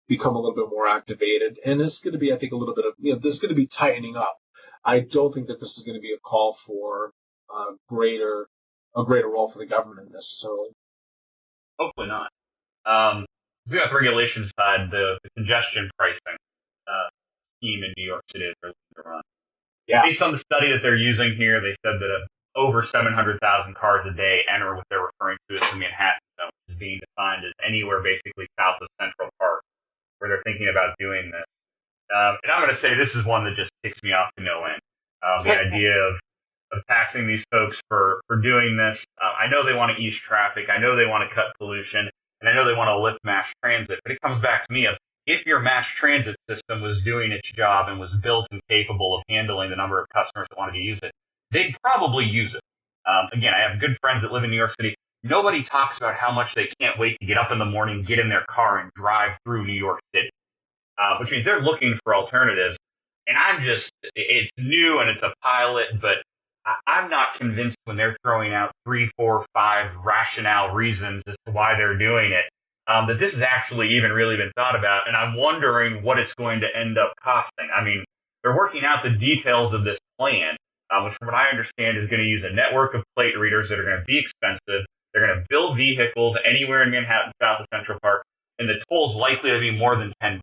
become a little bit more activated. And there's going to be, I think, a little bit of, there's going to be tightening up. I don't think that this is going to be a call for a greater role for the government necessarily. Hopefully not. We got the regulation side, the congestion pricing scheme in New York City that they're looking to run. Yeah. Based on the study that they're using here, they said that over 700,000 cars a day enter what they're referring to as the Manhattan Zone, which is being defined as anywhere basically south of Central Park, where they're thinking about doing this. And I'm going to say this is one that just kicks me off to no end. The idea of taxing these folks for doing this. I know they want to ease traffic. I know they want to cut pollution. And I know they want to lift mass transit. But it comes back to me of if your mass transit system was doing its job and was built and capable of handling the number of customers that wanted to use it, they'd probably use it. Again, I have good friends that live in New York City. Nobody talks about how much they can't wait to get up in the morning, get in their car, and drive through New York City, which means they're looking for alternatives. And it's new and it's a pilot, but I'm not convinced when they're throwing out 3, 4, 5 rationale reasons as to why they're doing it, that this has actually even really been thought about. And I'm wondering what it's going to end up costing. I mean, they're working out the details of this plan, which from what I understand is going to use a network of plate readers that are going to be expensive. They're going to build vehicles anywhere in Manhattan, south of Central Park, and the toll's likely to be more than $10.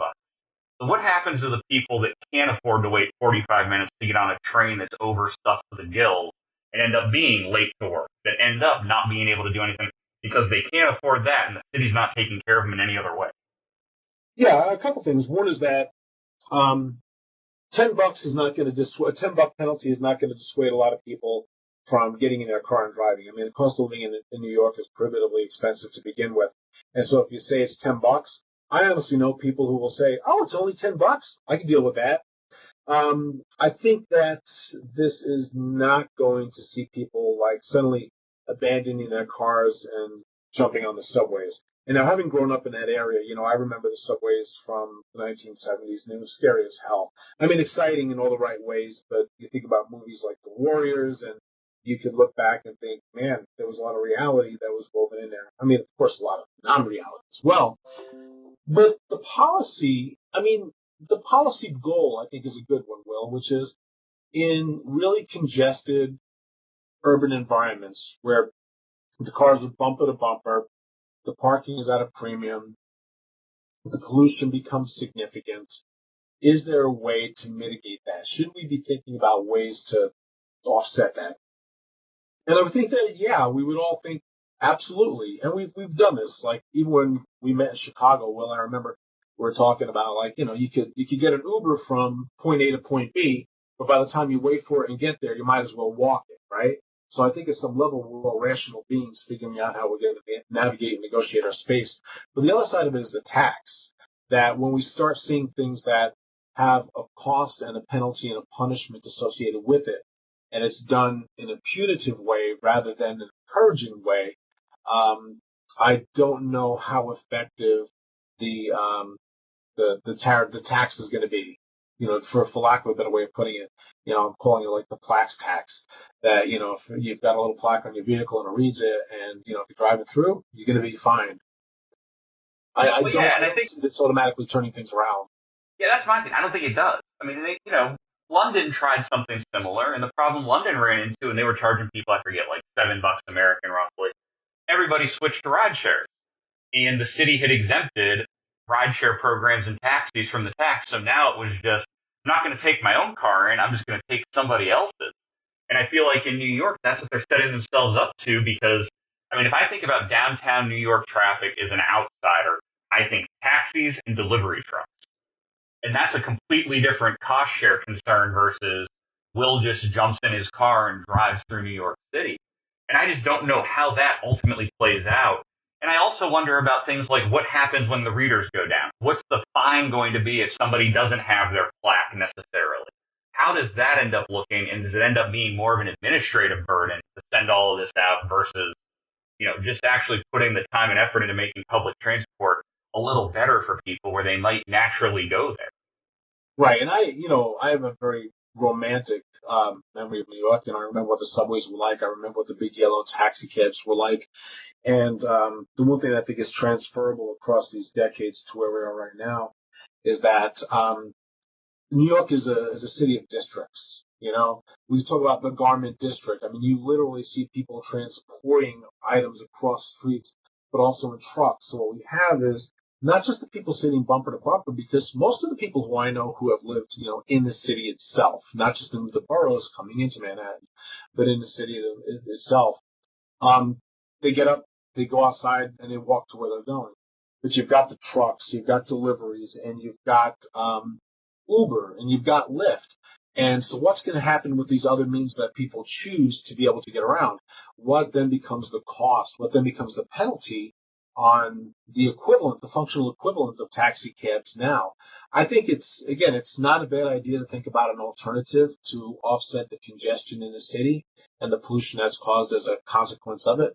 So what happens to the people that can't afford to wait 45 minutes to get on a train that's overstuffed to the gills and end up being late to work, that end up not being able to do anything because they can't afford that and the city's not taking care of them in any other way? Yeah, a couple things. One is that $10 is not going to dissuade. A $10 penalty is not going to dissuade a lot of people from getting in their car and driving. I mean, the cost of living in New York is prohibitively expensive to begin with, and so if you say it's $10, I honestly know people who will say, "Oh, it's only $10. I can deal with that." I think that this is not going to see people like suddenly abandoning their cars and jumping on the subways. And now, having grown up in that area, I remember the subways from the 1970s, and it was scary as hell. I mean, exciting in all the right ways, but you think about movies like The Warriors, and you could look back and think, man, there was a lot of reality that was woven in there. I mean, of course, a lot of non-reality as well. But the policy, the policy goal, I think, is a good one, Will, which is in really congested urban environments where the cars are bumper to bumper, the parking is at a premium, the pollution becomes significant. Is there a way to mitigate that? Shouldn't we be thinking about ways to offset that? And I would think that, yeah, we would all think absolutely. And we've done this. Like even when we met in Chicago, Will, I remember we were talking about like, you could get an Uber from point A to point B, but by the time you wait for it and get there, you might as well walk it, right? So I think at some level we're all rational beings figuring out how we're going to navigate and negotiate our space. But the other side of it is the tax. That when we start seeing things that have a cost and a penalty and a punishment associated with it, and it's done in a punitive way rather than an encouraging way, I don't know how effective the tax is going to be. For lack of a better way of putting it, I'm calling it like the plaques tax. That if you've got a little plaque on your vehicle and it reads it, and if you're driving through, you're going to be fined. I don't see this automatically turning things around. Yeah, that's my thing. I don't think it does. I mean, London tried something similar, and the problem London ran into, and they were charging people, I forget, like $7 American roughly. Everybody switched to rideshare, and the city had exempted rideshare programs and taxis from the tax. So now it was just, I'm not going to take my own car in, I'm just going to take somebody else's. And I feel like in New York, that's what they're setting themselves up to because, if I think about downtown New York traffic as an outsider, I think taxis and delivery trucks. And that's a completely different cost share concern versus Will just jumps in his car and drives through New York City. And I just don't know how that ultimately plays out. And I also wonder about things like what happens when the readers go down. What's the fine going to be if somebody doesn't have their plaque necessarily? How does that end up looking? And does it end up being more of an administrative burden to send all of this out versus, just actually putting the time and effort into making public transport a little better for people where they might naturally go there? Right. And I have a very romantic memory of New York, and I remember what the subways were like. I remember what the big yellow taxi cabs were like. And the one thing that I think is transferable across these decades to where we are right now is that New York is a city of districts. We talk about the garment district. You literally see people transporting items across streets, but also in trucks. So what we have is not just the people sitting bumper to bumper, because most of the people who I know who have lived, in the city itself, not just in the boroughs coming into Manhattan, but in the city itself, they get up, they go outside, and they walk to where they're going. But you've got the trucks, you've got deliveries, and you've got Uber, and you've got Lyft. And so what's going to happen with these other means that people choose to be able to get around? What then becomes the cost? What then becomes the penalty on the functional equivalent of taxi cabs now? I think it's not a bad idea to think about an alternative to offset the congestion in the city and the pollution that's caused as a consequence of it.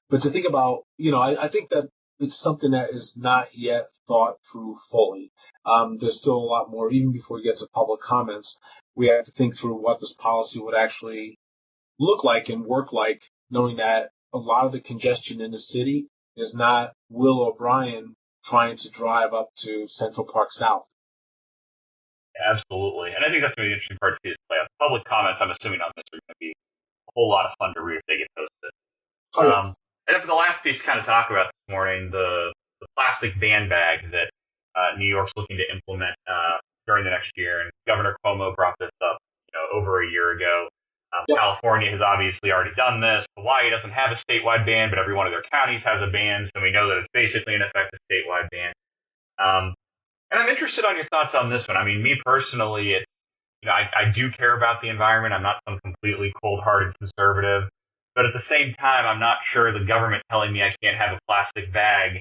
But to think about, I think that it's something that is not yet thought through fully. There's still a lot more, even before we get to public comments, we have to think through what this policy would actually look like and work like, knowing that a lot of the congestion in the city is not Will O'Brien trying to drive up to Central Park South. Absolutely. And I think that's going to be the interesting part to see this play out. Public comments, I'm assuming on this, are going to be a whole lot of fun to read if they get posted. Oh, yeah. And then for the last piece to kind of talk about this morning, the plastic ban bag that New York's looking to implement during the next year. And Governor Cuomo brought this up over a year ago. Yep. California has obviously already done this. Hawaii doesn't have a statewide ban, but every one of their counties has a ban, so we know that it's basically in effect a statewide ban. And I'm interested on your thoughts on this one. Me personally, I do care about the environment. I'm not some completely cold-hearted conservative. But at the same time, I'm not sure the government telling me I can't have a plastic bag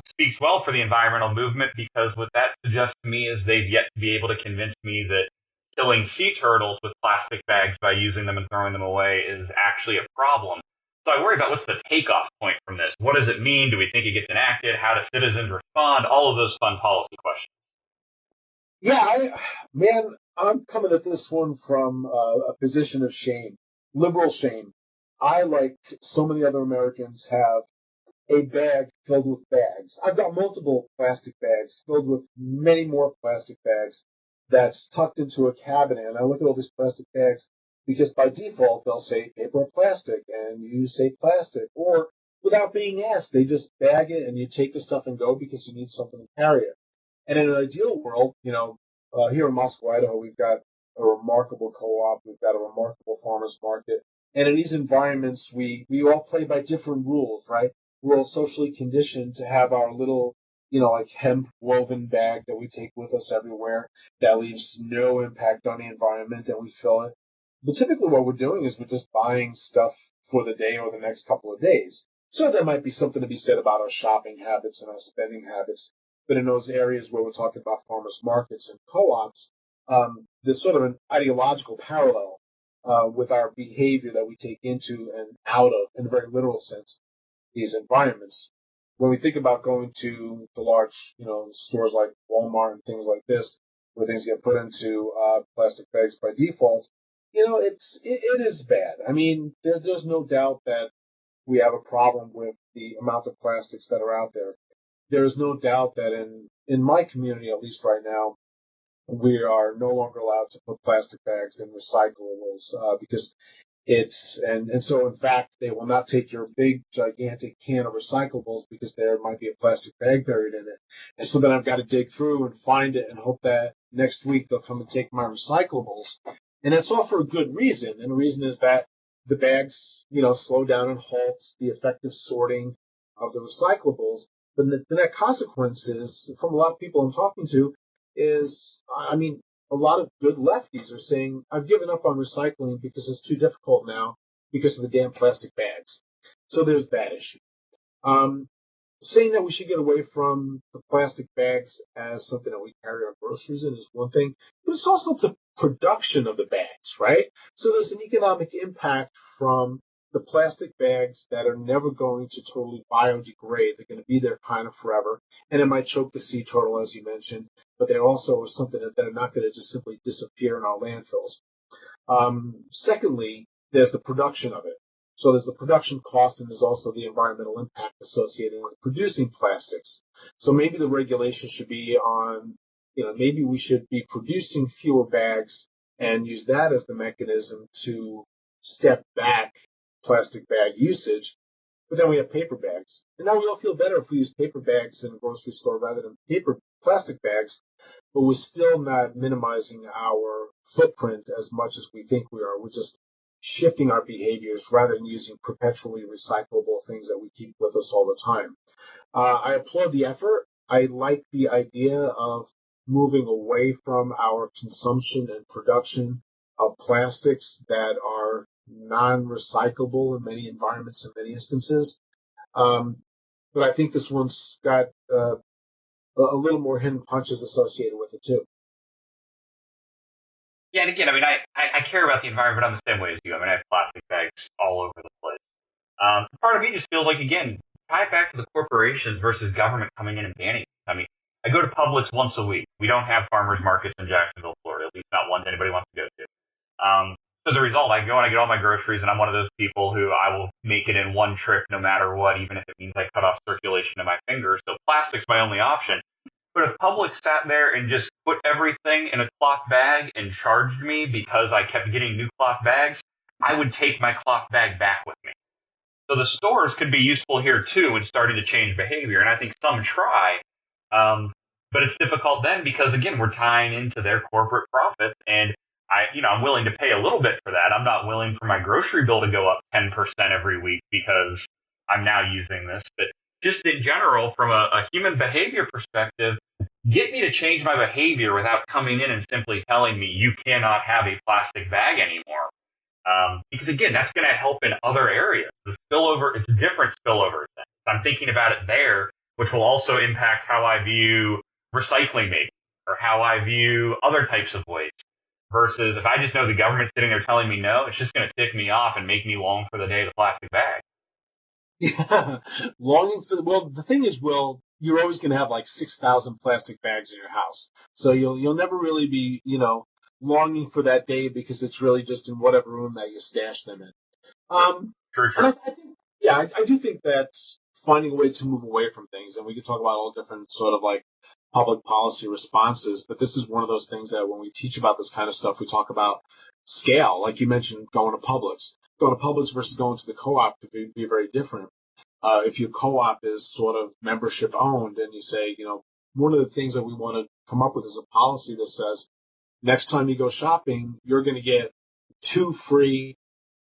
speaks well for the environmental movement, because what that suggests to me is they've yet to be able to convince me that killing sea turtles with plastic bags by using them and throwing them away is actually a problem. So I worry about what's the takeoff point from this. What does it mean? Do we think it gets enacted? How do citizens respond? All of those fun policy questions. Yeah, I'm coming at this one from a position of shame, liberal shame. I, like so many other Americans, have a bag filled with bags. I've got multiple plastic bags filled with many more plastic bags that's tucked into a cabinet. And I look at all these plastic bags because by default they'll say paper or plastic, and you say plastic. Or without being asked, they just bag it and you take the stuff and go because you need something to carry it. And in an ideal world, here in Moscow, Idaho, we've got a remarkable co-op. We've got a remarkable farmers market. And in these environments, we all play by different rules, right? We're all socially conditioned to have our little, like hemp woven bag that we take with us everywhere that leaves no impact on the environment, and we fill it. But typically what we're doing is we're just buying stuff for the day or the next couple of days. So there might be something to be said about our shopping habits and our spending habits. But in those areas where we're talking about farmers markets and co-ops, there's sort of an ideological parallel with our behavior that we take into and out of, in a very literal sense, these environments. When we think about going to the large, stores like Walmart and things like this, where things get put into plastic bags by default, it is bad. I mean, there's no doubt that we have a problem with the amount of plastics that are out there. There's no doubt that in my community, at least right now, we are no longer allowed to put plastic bags in recyclables because and so in fact they will not take your big gigantic can of recyclables because there might be a plastic bag buried in it. And so then I've got to dig through and find it and hope that next week they'll come and take my recyclables. And that's all for a good reason. And the reason is that the bags, slow down and halt the effective sorting of the recyclables. But the net consequence is, from a lot of people I'm talking to, is, a lot of good lefties are saying, I've given up on recycling because it's too difficult now because of the damn plastic bags. So there's that issue. Saying that we should get away from the plastic bags as something that we carry our groceries in is one thing, but it's also the production of the bags, right? So there's an economic impact from the plastic bags that are never going to totally biodegrade. They're going to be there kind of forever, and it might choke the sea turtle, as you mentioned, but they also are something that are not going to just simply disappear in our landfills. Secondly, there's the production of it. So there's the production cost, and there's also the environmental impact associated with producing plastics. So maybe the regulation should be on, maybe we should be producing fewer bags and use that as the mechanism to step back plastic bag usage. But then we have paper bags. And now we all feel better if we use paper bags in a grocery store rather than plastic bags, but we're still not minimizing our footprint as much as we think we are. We're just shifting our behaviors rather than using perpetually recyclable things that we keep with us all the time. I applaud the effort. I like the idea of moving away from our consumption and production of plastics that are non-recyclable in many environments in many instances. But I think this one's got a little more hidden punches associated with it too. Yeah, and again, I care about the environment. I'm the same way as you. I have plastic bags all over the place. Part of me just feels like, again, tie it back to the corporations versus government coming in and banning it. I go to Publix once a week. We don't have farmers markets in Jacksonville, Florida, at least not ones anybody wants to go to. So the result, I go and I get all my groceries, and I'm one of those people who I will make it in one trip no matter what, even if it means I cut off circulation to my fingers. So plastic's my only option. But if Publix sat there and just put everything in a cloth bag and charged me because I kept getting new cloth bags, I would take my cloth bag back with me. So the stores could be useful here too in starting to change behavior, and I think some try. But it's difficult then because, again, we're tying into their corporate profits, and I'm willing to pay a little bit for that. I'm not willing for my grocery bill to go up 10% every week because I'm now using this. But just in general, from a human behavior perspective, get me to change my behavior without coming in and simply telling me you cannot have a plastic bag anymore. Because again, that's going to help in other areas. The spillover, it's a different spillover thing. I'm thinking about it there, which will also impact how I view recycling maybe, or how I view other types of waste. Versus if I just know the government's sitting there telling me no, it's just going to tick me off and make me long for the day of the plastic bag. Yeah, the thing is, Will, you're always going to have like 6,000 plastic bags in your house. So you'll never really be, longing for that day because it's really just in whatever room that you stash them in. True. And I think, I do think that finding a way to move away from things. And we could talk about all different sort of like public policy responses, but this is one of those things that when we teach about this kind of stuff, we talk about scale. Like you mentioned, going to Publix. Going to Publix versus going to the co-op could be very different. If your co-op is sort of membership owned and you say, one of the things that we want to come up with is a policy that says next time you go shopping, you're going to get 2 free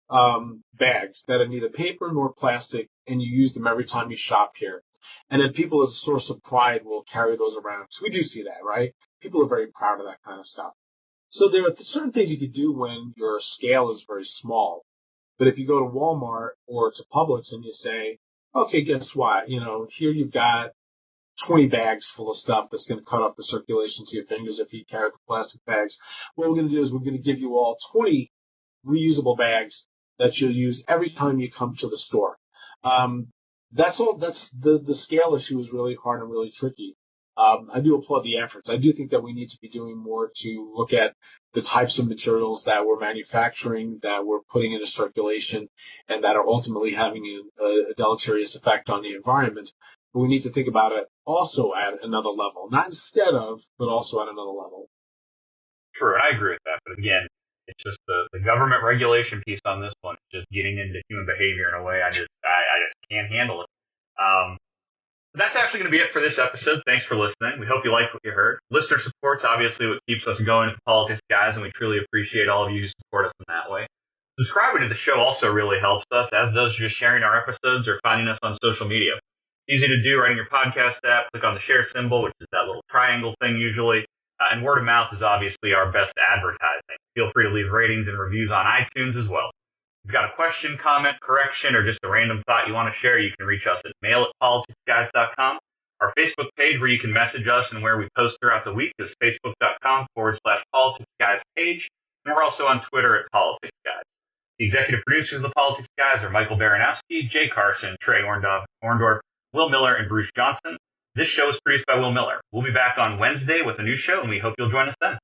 bags that are neither paper nor plastic, and you use them every time you shop here. And then people as a source of pride will carry those around. So we do see that, right? People are very proud of that kind of stuff. So there are certain things you could do when your scale is very small. But if you go to Walmart or to Publix and you say, okay, guess what? Here you've got 20 bags full of stuff that's going to cut off the circulation to your fingers if you carry the plastic bags. What we're going to do is we're going to give you all 20 reusable bags that you'll use every time you come to the store. That's all. That's the scale issue is really hard and really tricky. I do applaud the efforts. I do think that we need to be doing more to look at the types of materials that we're manufacturing, that we're putting into circulation, and that are ultimately having a deleterious effect on the environment. But we need to think about it also at another level, not instead of, but also at another level. True, and I agree with that. But again, it's just the government regulation piece on this one, just getting into human behavior in a way I just can't handle it. That's actually going to be it for this episode. Thanks for listening. We hope you liked what you heard. Listener support's obviously what keeps us going at the Politics Guys, and we truly appreciate all of you who support us in that way. Subscribing to the show also really helps us, as does just sharing our episodes or finding us on social media. Easy to do, right in your podcast app. Click on the share symbol, which is that little triangle thing usually. And word of mouth is obviously our best advertising. Feel free to leave ratings and reviews on iTunes as well. If you've got a question, comment, correction, or just a random thought you want to share, you can reach us at mail@politicsguys.com. Our Facebook page where you can message us and where we post throughout the week is facebook.com/politicsguys page. And we're also on Twitter at Politics Guys. The executive producers of the Politics Guys are Michael Baranowski, Jay Carson, Trey Orndorff, Will Miller, and Bruce Johnson. This show is produced by Will Miller. We'll be back on Wednesday with a new show, and we hope you'll join us then.